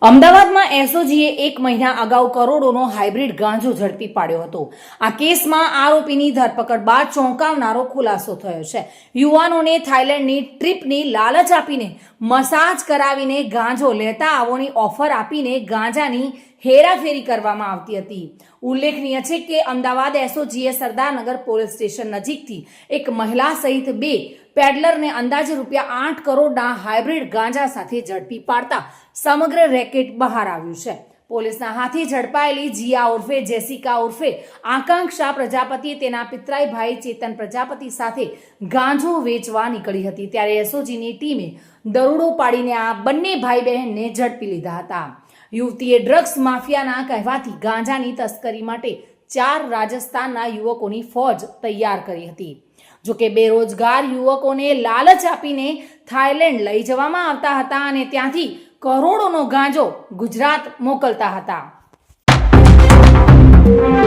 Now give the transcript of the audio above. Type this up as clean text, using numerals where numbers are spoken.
અમદાવાદમાં એસઓજીએ 1 મહિના અગાઉ કરોડોનો હાઇબ્રિડ ગાંજો ઝડપી પાડ્યો હતો। આ કેસમાં આરોપીની ધરપકડ બાદ ચોંકાવનારો ખુલાસો થયો છે। યુવાનોને થાઇલેન્ડની ટ્રીપની લાલચ આપીને મસાજ કરાવીને ગાંજો લેતા આવોની ઓફર આપીને ગાંજાની હેરાફેરી કરવામાં આવતી હતી। ઉલ્લેખનીય છે કે અમદાવાદ એસઓજીએ સરદારનગર પોલીસ સ્ટેશન નજીકથી એક મહિલા સહિત 2 પેડલરને અંદાજે ₹8 કરોડના હાઇબ્રિડ ગાંજા સાથે ઝડપી પાડતા સમગ્ર રેકેટ બહાર આવ્યું છે। પોલીસના હાથે ઝડપાયેલી જીયા ઉર્ફે જેસિકા ઉર્ફે આકાંક્ષા પ્રજાપતિએ તેના પિતરાઈ ભાઈ ચેતન પ્રજાપતિ સાથે ગાંજો વેચવા નીકળી હતી, ત્યારે એસઓજીની ટીમે દરોડો પાડીને આ બંને ભાઈ બહેનને ઝડપી લીધા હતા। યુવતીએ ડ્રગ્સ માફિયાના કહેવાથી ગાંજાની તસ્કરી માટે 4 રાજસ્થાનના યુવકોની ફોજ તૈયાર કરી હતી। જોકે બેરોજગાર યુવકોને લાલચ આપીને થાઇલેન્ડ લઈ જવામાં આવતા હતા અને ત્યાંથી કરોડોનો ગાંજો ગુજરાત મોકલતા હતા।